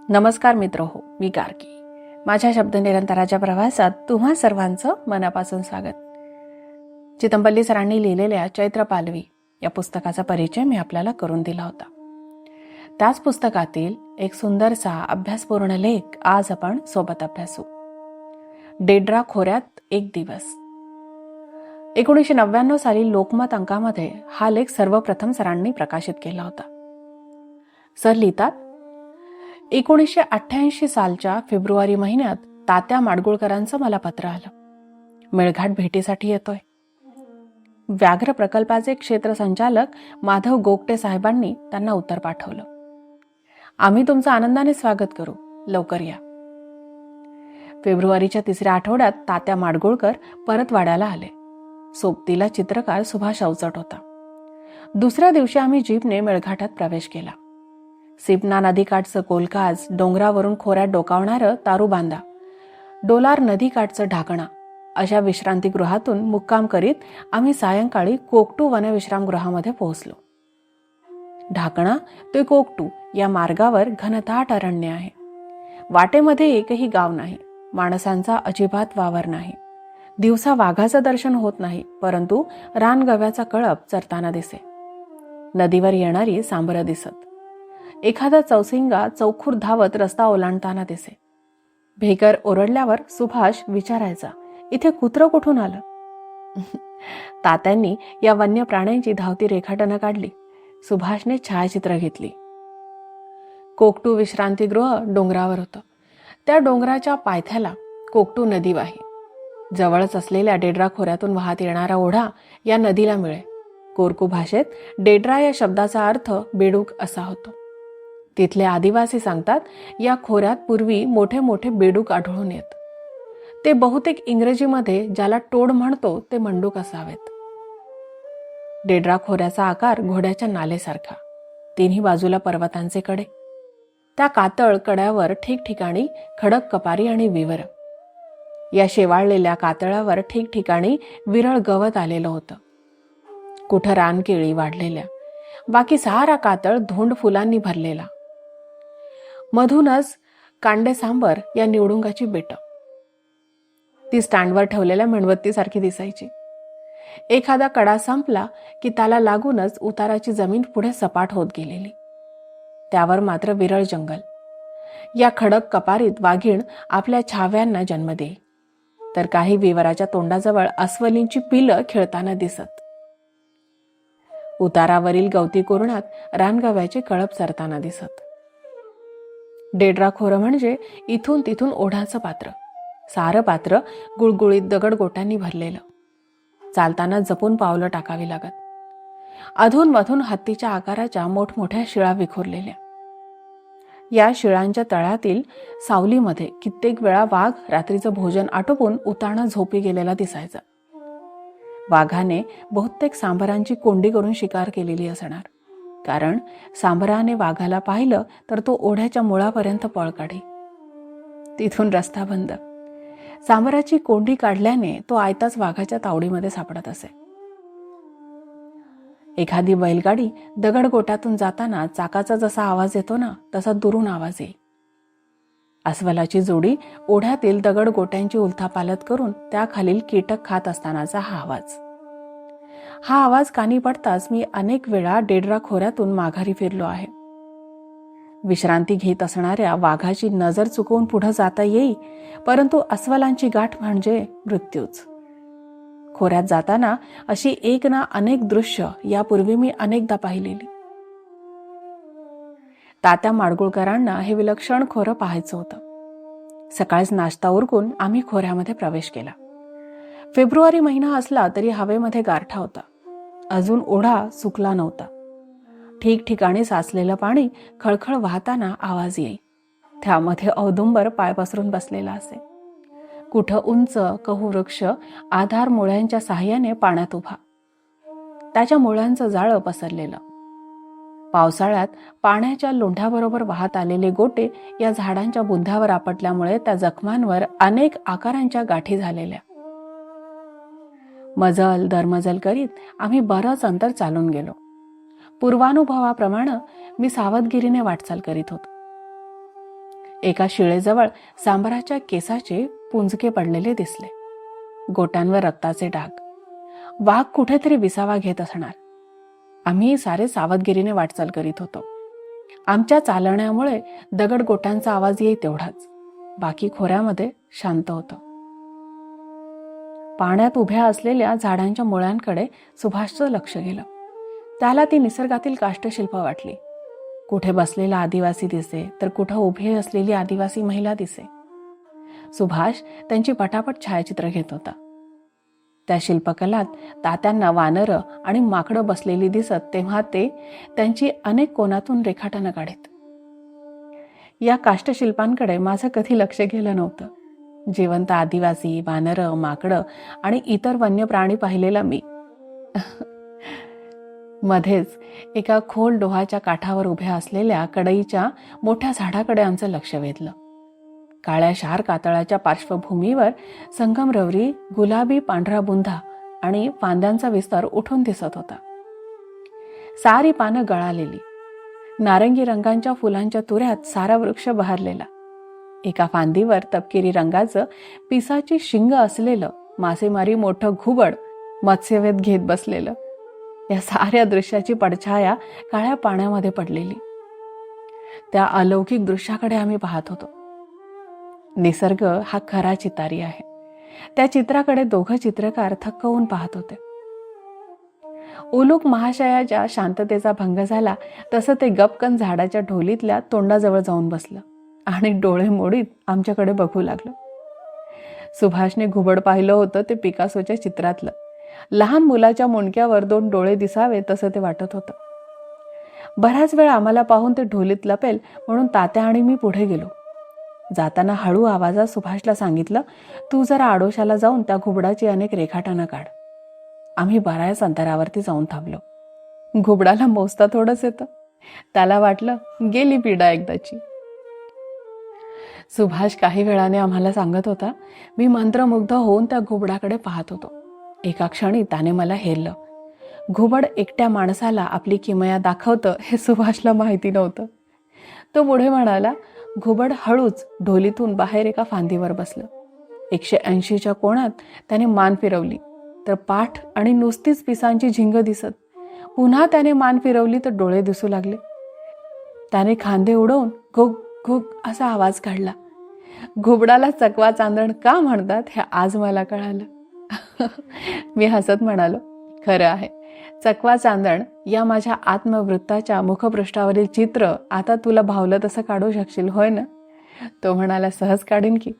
नमस्कार मित्र हो, मी गार्गी. माझ्या शब्द निरंतराच्या प्रवासात तुम्हा सर्वांचं मनापासून स्वागत. चितंबल्ली सरांनी लिहिलेल्या चैत्र पालवी या पुस्तकाचा परिचय मी आपल्याला करून दिला होता. त्याच पुस्तकातील एक सुंदरसा अभ्यासपूर्ण लेख आज आपण सोबत अभ्यासू. डेड्रा खोऱ्यात एक दिवस. 1999 साली लोकमत अंकामध्ये हा लेख सर्वप्रथम सरांनी प्रकाशित केला होता. सर लिहितात, 1988 सालच्या फेब्रुवारी महिन्यात तात्या माडगुळकरांचं मला पत्र आलं. मेळघाट भेटीसाठी येतोय. व्याघ्र प्रकल्पाचे क्षेत्र संचालक माधव गोगटे साहेबांनी त्यांना उत्तर पाठवलं. आम्ही तुमचं आनंदाने स्वागत करू, लवकर या. फेब्रुवारीच्या 3ऱ्या आठवड्यात तात्या माडगुळकर परत वाड्याला आले. सोबतीला चित्रकार सुभाष अवचट होता. दुसऱ्या दिवशी आम्ही जीपने मेळघाटात प्रवेश केला. सिपना नदीकाठचं कोलकाज, डोंगरावरून खोऱ्यात डोकावणारं तारूबांधा, डोलार नदीकाठचं ढाकणा अशा विश्रांतीगृहातून मुक्काम करीत आम्ही सायंकाळी कोकटू वनविश्रामगृहामध्ये पोहोचलो. ढाकणा ते कोकटू या मार्गावर घनदाट अरण्य आहे. वाटेमध्ये एकही गाव नाही. माणसांचा अजिबात वावर नाही. दिवसा वाघाचं दर्शन होत नाही, परंतु रानगव्याचा कळप चरताना दिसे. नदीवर येणारी सांबरं दिसत. एखादा चौसिंगा चौखूर धावत रस्ता ओलांडताना दिसे. भेकर ओरडल्यावर सुभाष विचारायचा, इथे कुत्रं कुठून आलं? तात्यांनी या वन्य प्राण्यांची धावती रेखाटनं काढली. सुभाषने छायाचित्र घेतली. कोकटू विश्रांतीगृह डोंगरावर होतं. त्या डोंगराच्या पायथ्याला कोकटू नदी वाही. जवळच असलेल्या डेड्रा खोऱ्यातून वाहत येणारा ओढा या नदीला मिळे. कोरकू भाषेत डेड्रा या शब्दाचा अर्थ बेडूक असा होतो. तिथले आदिवासी सांगतात, या खोऱ्यात पूर्वी मोठे मोठे बेडूक आढळून येत. ते बहुतेक इंग्रजीमध्ये ज्याला टोड म्हणतो ते मंडूक असावेत. डेड्रा खोऱ्याचा आकार घोड्याच्या नालेसारखा. तिन्ही बाजूला पर्वतांचे कडे. त्या कातळ कड्यावर ठिकठिकाणी खडक कपारी आणि विवर. या शेवाळलेल्या कातळावर ठिकठिकाणी विरळ गवत आलेलं होतं. कुठं रानकेळी वाढलेल्या, बाकी सारा कातळ धोंड फुलांनी भरलेला. मधूनच कांडे सांबर या निवडुंगाची बेटं. ती स्टँडवर ठेवलेल्या मेणबत्तीसारखी दिसायची. एखादा कडा संपला की त्याला लागूनच उताराची जमीन पुढे सपाट होत गेलेली. त्यावर मात्र विरळ जंगल. या खडक कपारीत वाघीण आपल्या छाव्यांना जन्म देई, तर काही विवराच्या तोंडाजवळ अस्वलींची पिलं खेळताना दिसत. उतारावरील गवती कोरणात रानगव्याचे कळप चरताना दिसत. डेड्रा खोरं म्हणजे इथून तिथून ओढाचं पात्र. सारं पात्र गुळगुळीत दगडगोट्यांनी भरलेलं. चालताना जपून पावलं टाकावी लागत. अधूनमधून हत्तीच्या आकाराच्या मोठमोठ्या शिळा विखुरलेल्या. या शिळांच्या तळातील सावलीमध्ये कित्येक वेळा वाघ रात्रीचं भोजन आटोपून उताणं झोपी गेलेला दिसायचा. वाघाने बहुतेक सांबरांची कोंडी करून शिकार केलेली असणार, कारण सांबराने वाघाला पाहिलं तर तो ओढ्याच्या मुळापर्यंत पळ काढी. तिथून रस्ता बंद. सांबराची कोंडी काढल्याने तो आयताच वाघाच्या तावडीमध्ये सापडत असे. एखादी बैलगाडी दगडगोट्यातून जाताना चाकाचा जसा आवाज येतो ना, तसा दुरून आवाज येई. अस्वलाची जोडी ओढ्यातील दगडगोट्यांची उलथापालथ करून त्याखालील कीटक खात असतानाचा हा आवाज. हा आवाज कानी पडताच मी अनेक वेळा डेड्रा खोऱ्यातून माघारी फिरलो आहे. विश्रांती घेत असणाऱ्या वाघाची नजर चुकवून पुढे जाता येई, परंतु अस्वलांची गाठ म्हणजे मृत्यूच. खोऱ्यात जाताना अशी एक ना अनेक दृश्य यापूर्वी मी अनेकदा पाहिलेली. तात्या माडगुळकरांना हे विलक्षण खोरं पाहायचं होतं. सकाळीच नाश्ता उरकून आम्ही खोऱ्यामध्ये प्रवेश केला. फेब्रुवारी महिना असला तरी हवेमध्ये गारठा होता. अजून ओढा सुकला नव्हता. ठिकठिकाणी साचलेलं पाणी खळखळ वाहताना आवाज येई. त्यामध्ये औदुंबर पाय पसरून बसलेला असे. कुठं उंच कहू वृक्ष आधार मुळ्यांच्या साहाय्याने पाण्यात उभा. त्याच्या मुळ्यांचं जाळं पसरलेलं. पावसाळ्यात पाण्याच्या लोंढ्याबरोबर वाहत आलेले गोटे या झाडांच्या बुंध्यावर आपटल्यामुळे त्या जखमांवर अनेक आकारांच्या गाठी झालेल्या. मजल दरमजल करीत आम्ही बरंच अंतर चालून गेलो. पूर्वानुभवाप्रमाणे मी सावधगिरीने वाटचाल करीत होतो. एका शिळेजवळ सांबराच्या केसाचे पुंजके पडलेले दिसले. गोट्यांवर रक्ताचे डाग. वाघ कुठेतरी विसावा घेत असणार. आम्ही सारे सावधगिरीने वाटचाल करीत होतो. आमच्या चालण्यामुळे दगड गोट्यांचा आवाज येई तेवढाच. बाकी खोऱ्यामध्ये शांत होतं. पाण्यात उभ्या असलेल्या झाडांच्या मुळांकडे सुभाषचं लक्ष गेलं. त्याला ती निसर्गातील काष्ठशिल्प वाटली. कुठे बसलेला आदिवासी दिसे तर कुठं उभी असलेली आदिवासी महिला दिसे. सुभाष त्यांची पटापट छायाचित्र घेत होता. त्या शिल्पकलात तात्यांना वानरं आणि माकडं बसलेली दिसत तेव्हा ते त्यांची अनेक कोनातून रेखाटनं काढीत. या काष्ठशिल्पांकडे माझं कधी लक्ष गेलं नव्हतं. जिवंत आदिवासी, वानरं, माकडं आणि इतर वन्य प्राणी पाहिलेला मी. मध्येच एका खोल डोहाच्या काठावर उभ्या असलेल्या कडईच्या मोठ्या झाडाकडे आमचं लक्ष वेधलं. काळ्या शार कातळाच्या पार्श्वभूमीवर संगमरवरी, गुलाबी पांढरा बुंधा आणि फांद्यांचा विस्तार उठून दिसत होता. सारी पानं गळालेली. नारंगी रंगांच्या फुलांच्या तुऱ्यात सारा वृक्ष बहरलेला. एका फांदीवर तपकिरी रंगाचं पिसाची शिंग असलेलं मासेमारी मोठं घुबड मत्स्यवेध घेत बसलेलं. या साऱ्या दृश्याची पडछाया काळ्या पाण्यामध्ये पडलेली. त्या अलौकिक दृश्याकडे आम्ही पाहत होतो. निसर्ग हा खरा चितारी आहे. त्या चित्राकडे दोघं चित्रकार थक्क होऊन पाहत होते. उलूक महाशयाच्या शांततेचा भंग झाला तसं ते गपकन झाडाच्या ढोलीतल्या तोंडाजवळ जाऊन बसलं आणि डोळे मोडीत आमच्याकडे बघू लागलं. सुभाषने घुबड पाहिलं होतं ते पिकासोच्या चित्रातलं. लहान मुलाच्या मुंडक्यावर 2 डोळे दिसावे तसं ते वाटत होतं. बराच वेळ आम्हाला पाहून ते ढोलीत लपेल म्हणून तात्या आणि मी पुढे गेलो. जाताना हळू आवाजात सुभाषला सांगितलं, तू जरा आडोशाला जाऊन त्या घुबडाची अनेक रेखाटनं काढ. आम्ही बऱ्याच अंतरावरती जाऊन थांबलो. घुबडाला मोजता थोडंच येतं. त्याला वाटलं गेली पिढा एकदाची. सुभाष काही वेळाने आम्हाला सांगत होता, मी मंत्रमुग्ध होऊन त्या घुबडाकडे पाहत होतो. एका क्षणी त्याने मला हेरलं. घुबड एकट्या माणसाला आपली किमया दाखवतं हे सुभाषला माहिती नव्हतं. तो पुढे म्हणाला, घुबड हळूच ढोलीतून बाहेर एका फांदीवर बसलं. 180च्या कोणात त्याने मान फिरवली तर पाठ आणि नुसतीच पिसांची झिंग दिसत. पुन्हा त्याने मान फिरवली तर डोळे दिसू लागले. त्याने खांदे उडवून घुग घुग असा आवाज काढला. घुबडाला चकवा चांदण का म्हणतात हे आज मला कळालं. मी हसत म्हणालो, खरं आहे. चकवा चांदण या माझ्या आत्मवृत्ताच्या मुखपृष्ठावरील चित्र आता तुला भावलं तसं काढू शकशील होय ना? तो म्हणाला, सहज काढीन की.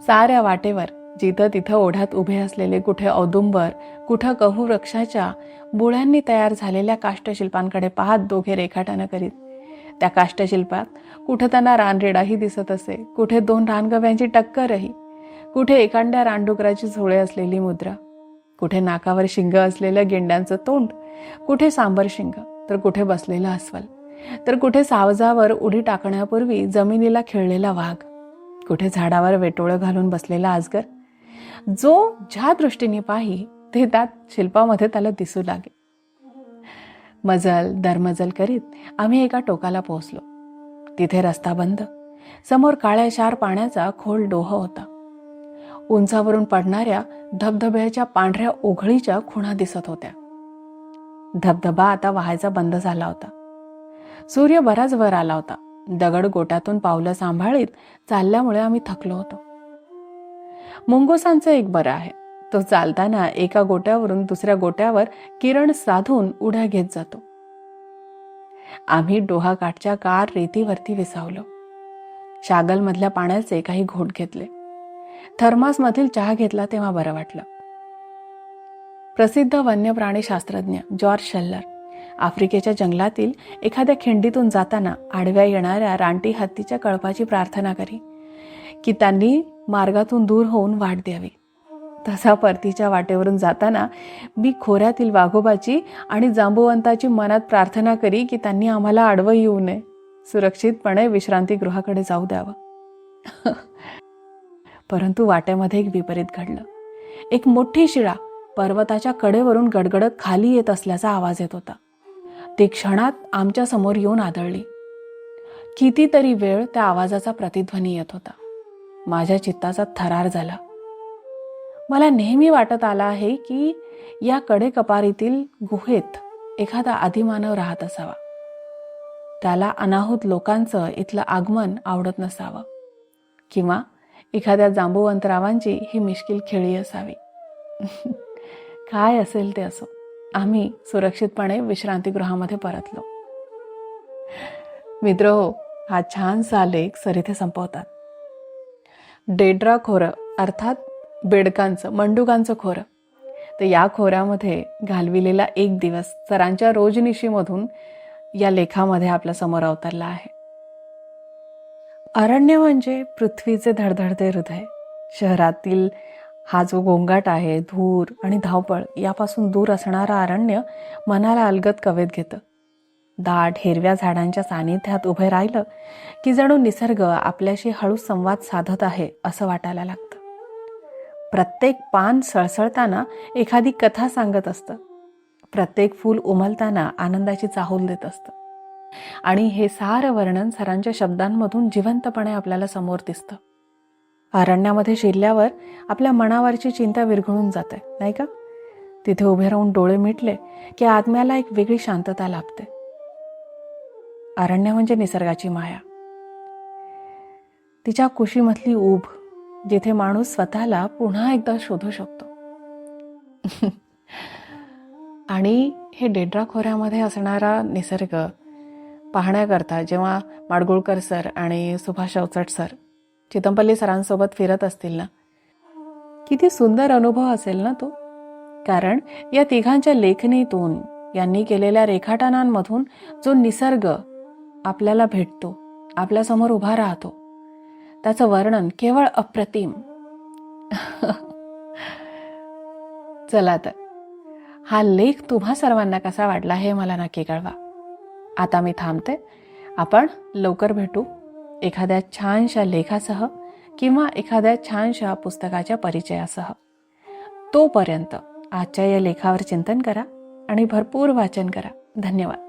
साऱ्या वाटेवर जिथं तिथं ओढ्यात उभे असलेले कुठे औदुंबर, कुठं कहू वृक्षाच्या बुळ्यांनी तयार झालेल्या काष्ठशिल्पांकडे पाहत दोघे रेखाटनं करीत. त्या काष्ठशिल्पात कुठं त्यांना रानरेडाही दिसत असे, कुठे 2 रानगव्यांची टक्करही, कुठे एखाद्या रानडुकराची झोळे असलेली मुद्रा, कुठे नाकावर शिंग असलेलं गेंड्यांचं तोंड, कुठे सांबर शिंग तर कुठे बसलेला अस्वल, तर कुठे सावजावर उडी टाकण्यापूर्वी जमिनीला खिळलेला वाघ, कुठे झाडावर वेटोळं घालून बसलेला अजगर. जो ज्या दृष्टीने पाही ते त्यात शिल्पामध्ये त्याला दिसू लागे. मजल दरमजल करीत आम्ही एका टोकाला पोहोचलो. तिथे रस्ता बंद. समोर काळ्या शार पाण्याचा खोल डोह होता. उंचावरून पडणाऱ्या धबधब्याच्या पांढऱ्या ओघळीच्या खुणा दिसत होत्या. धबधबा आता वाहायचा बंद झाला होता. सूर्य बराच वर आला होता. दगड गोट्यातून पावलं सांभाळीत चालल्यामुळे आम्ही थकलो होतो. मुंगोसांचं एक बरं आहे. तो चालताना एका गोट्यावरून दुसऱ्या गोट्यावर किरण साधून उड्या घेत जातो. आम्ही डोहाकाठच्या गार रेतीवरती विसावलो. शागलमधल्या पाण्याचे काही घोट घेतले. थर्मासमधील चहा घेतला तेव्हा बरं वाटलं. प्रसिद्ध वन्यप्राणी शास्त्रज्ञ जॉर्ज शल्लर आफ्रिकेच्या जंगलातील एखाद्या खिंडीतून जाताना आडव्या येणाऱ्या रानटी हत्तीच्या कळपाची प्रार्थना करी की त्यांनी मार्गातून दूर होऊन वाट द्यावी. तसा परतीच्या वाटेवरून जाताना मी खोऱ्यातील वाघोबाची आणि जांबुवंताची मनात प्रार्थना करी की त्यांनी आम्हाला आडवं येऊ नये, सुरक्षितपणे विश्रांतीगृहाकडे जाऊ द्यावं. परंतु वाटेमध्ये एक विपरीत घडलं. एक मोठी शिळा पर्वताच्या कडेवरून गडगडत खाली येत असल्याचा आवाज येत होता. ती क्षणात आमच्या समोर येऊन आदळली. कितीतरी वेळ त्या आवाजाचा प्रतिध्वनी येत होता. माझ्या चित्ताचा थरार झाला. मला नेहमी वाटत आला आहे की या कडेकपारीतील गुहेत एखादा आदिमानव राहत असावा. त्याला अनाहूत लोकांचं इथलं आगमन आवडत नसावं, किंवा एखाद्या जांबुवंतरावांची ही मिश्किल खेळी असावी. काय असेल ते असो, आम्ही सुरक्षितपणे विश्रांतीगृहामध्ये परतलो. मित्रहो, हा छानसा लेख सर इथे संपवतात. डेड्रा खोरं अर्थात बेडकांचं, मंडुकांचं खोरं, तर या खोऱ्यामध्ये घालविलेला एक दिवस सरांच्या रोजनिशीमधून या लेखामध्ये आपल्या समोर अवतरला आहे. अरण्य म्हणजे पृथ्वीचे धडधडते हृदय. शहरातील हा जो गोंगाट आहे, धूर आणि धावपळ यापासून दूर असणारं अरण्य मनाला अलगद कवेत घेतं. दाट हिरव्या झाडांच्या सानिध्यात उभे राहिलं की जणू निसर्ग आपल्याशी हळू संवाद साधत आहे असं वाटायला लागतं. प्रत्येक पान सळसळताना एखादी कथा सांगत असतं. प्रत्येक फूल उमलताना आनंदाची चाहूल देत असतं. आणि हे सारं वर्णन सरांच्या शब्दांमधून जिवंतपणे आपल्याला समोर दिसतं. अरण्यामध्ये शिरल्यावर आपल्या मनावरची चिंता विरघळून जाते, नाही का? तिथे उभे राहून डोळे मिटले की आत्म्याला एक वेगळी शांतता लाभते. अरण्य म्हणजे निसर्गाची माया, तिच्या कुशीमधली ऊब, जिथे माणूस स्वतःला पुन्हा एकदा शोधू शकतो. आणि हे डेड्रा खोऱ्यामध्ये असणारा निसर्ग पाहण्याकरता जेव्हा माडगुळकर सर आणि सुभाष अवचट सर चितमपल्ली सरांसोबत फिरत असतील ना, किती सुंदर अनुभव असेल ना तो. कारण या तिघांच्या लेखणीतून, यांनी केलेल्या रेखाटनांमधून जो निसर्ग आपल्याला भेटतो, आपल्यासमोर उभा राहतो, त्याचं वर्णन केवळ अप्रतिम. चला तर, हा लेख तुम्हा सर्वांना कसा वाटला हे मला नक्की कळवा. आता मी थांबते. आपण लवकर भेटू एखाद्या छानशा लेखासह किंवा एखाद्या छानशा पुस्तकाच्या परिचयासह. तोपर्यंत आजच्या या लेखावर चिंतन करा आणि भरपूर वाचन करा. धन्यवाद.